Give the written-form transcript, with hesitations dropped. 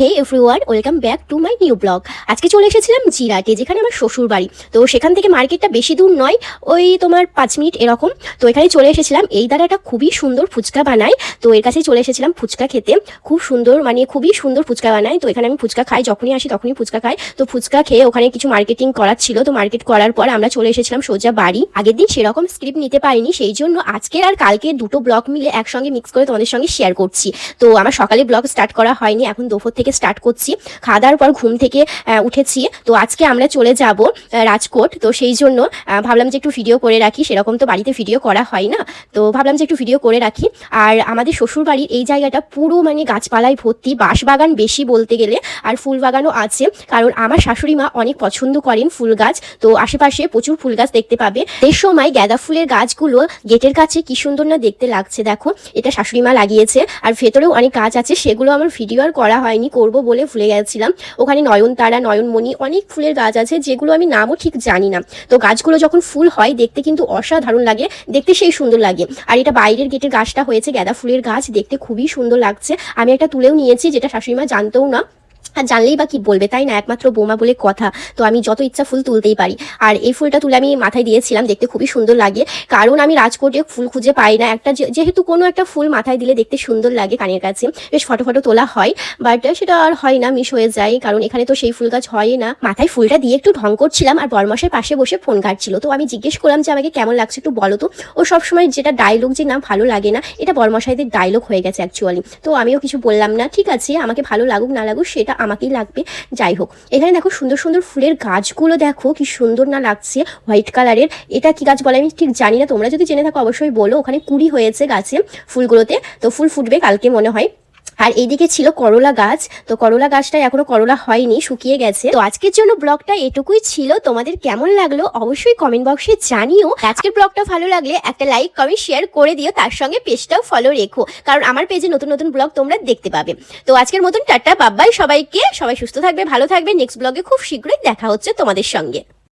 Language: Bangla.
Hey everyone, welcome back to my new blog. আজকে চলে এসেছিলাম জিরাটে, যেখানে আমার শ্বশুর বাড়ি। তো সেখান থেকে মার্কেটটা বেশি দূর নয়, ওই তোমার 5 মিনিট এরকম। তো এখানে চলে এসেছিলাম। এই দাদাটা খুবই সুন্দর ফুচকা বানায়, তো এর কাছেই চলে এসেছিলাম ফুচকা খেতে। খুব সুন্দর, মানে খুবই সুন্দর ফুচকা বানায়। তো এখানে আমি ফুচকা খাই, যখনই আসি তখনই ফুচকা খাই। তো ফুচকা খেয়ে ওখানে কিছু মার্কেটিং করার ছিল, তো মার্কেট করার পর আমরা চলে এসেছিলাম সোজা বাড়ি। আগের দিন সেরকম স্ক্রিপ্ট নিতে পারিনি, সেই জন্য আজকের আর কালকের দুটো ব্লগ মিলে একসঙ্গে মিক্স করে তোমাদের সঙ্গে শেয়ার করছি। তো আমার সকালে ব্লগ স্টার্ট করা হয়নি, এখন দুপুর থেকে স্টার্ট করছি। খাওয়া দাওয়ার পর ঘুম থেকে উঠেছি। তো আজকে আমরা চলে যাব রাজকোট। তো সেই জন্য ভাবলাম যে একটু ভিডিও করে রাখি, সেরকম তো বাড়িতে ভিডিও করা হয় না, তো ভাবলাম যে একটু ভিডিও করে রাখি। আর আমাদের শ্বশুর বাড়ির এই জায়গাটা পুরো মানে গাছপালায় ভর্তি, বাঁশবাগান বেশি বলতে গেলে, আর ফুল বাগানও আছে। কারণ আমার শাশুড়ি মা অনেক পছন্দ করেন ফুল গাছ, তো আশেপাশে প্রচুর ফুল গাছ দেখতে পাবে। এর সময় গাঁদা ফুলের গাছগুলো গেটের কাছে কি সুন্দর না দেখতে লাগছে, দেখো এটা শাশুড়ি মা লাগিয়েছে। আর ভেতরেও অনেক গাছ আছে, সেগুলো আমার ভিডিও আর করা হয়নি, করব বলে ভুলে গেছিলাম। ওখানে নয়নতারা, নয়নমণি, অনেক ফুলের গাছ আছে, যেগুলো আমি নামও ঠিক জানি না। তো গাছগুলো যখন ফুল হয় দেখতে কিন্তু অসাধারণ লাগে, দেখতে সেই সুন্দর লাগে। আর এটা বাইরের গেটের গাছটা হয়েছে গাঁদা ফুলের গাছ, দেখতে খুবই সুন্দর লাগছে। আমি একটা তুলেও নিয়েছি, যেটা শাশুড়িমা জানতেও না, আর জানলেই বা কি বলবে, তাই না, একমাত্র বৌমা বলে কথা। তো আমি যত ইচ্ছা ফুল তুলতেই পারি। আর এই ফুলটা তুলে আমি মাথায় দিয়েছিলাম, দেখতে খুবই সুন্দর লাগে। কারণ আমি রাজকোটে ফুল খুঁজে পাই না একটা, যেহেতু কোনো একটা ফুল মাথায় দিলে দেখতে সুন্দর লাগে, কানের কাছে বেশ ফটো ফটো তোলা হয়, বাট সেটা আর হয় না, মিস হয়ে যায়। কারণ এখানে তো সেই ফুল গাছ হয় না। মাথায় ফুলটা দিয়ে একটু ঢং করছিলাম, আর বরমাসের পাশে বসে ফোন কাটছিল। তো আমি জিজ্ঞেস করলাম যে আমাকে কেমন লাগছে একটু বলো তো। ও সবসময় যেটা ডায়লগ যে না ভালো লাগে না, এটা বরমশাইদের ডায়লগ হয়ে গেছে অ্যাকচুয়ালি। তো আমিও কিছু বললাম না, ঠিক আছে, আমাকে ভালো লাগুক না লাগুক সেটা আমাকেই লাগবে। যাই হোক, এখানে দেখো সুন্দর সুন্দর ফুলের গাছগুলো, দেখো কি সুন্দর না লাগছে, হোয়াইট কালারের। এটা কি গাছ বলে আমি ঠিক জানি না, তোমরা যদি জেনে থাকো অবশ্যই বলো। ওখানে কুড়ি হয়েছে গাছে ফুলগুলোতে, তো ফুল ফুটবে কালকে মনে হয়। আর এইদিকে ছিল করলা গাছ, তো করলা গাছটায় এখনো করলা হয়নি, শুকিয়ে গেছে। তো আজকের জন্য ব্লগটা এটুকুই ছিল। তোমাদের কেমন লাগলো অবশ্যই কমেন্ট বক্সে জানিও। আজকের ব্লগটা ভালো লাগলে একটা লাইক কমেন্ট শেয়ার করে দিও, তার সঙ্গে পেজটাও ফলো রেখো, কারণ আমার পেজে নতুন নতুন ব্লগ তোমরা দেখতে পাবে। তো আজকের মতন টাটা, বাই বাই সবাইকে। সবাই সুস্থ থাকবে, ভালো থাকবে। নেক্সট ব্লগে খুব শীঘ্রই দেখা হচ্ছে তোমাদের সঙ্গে।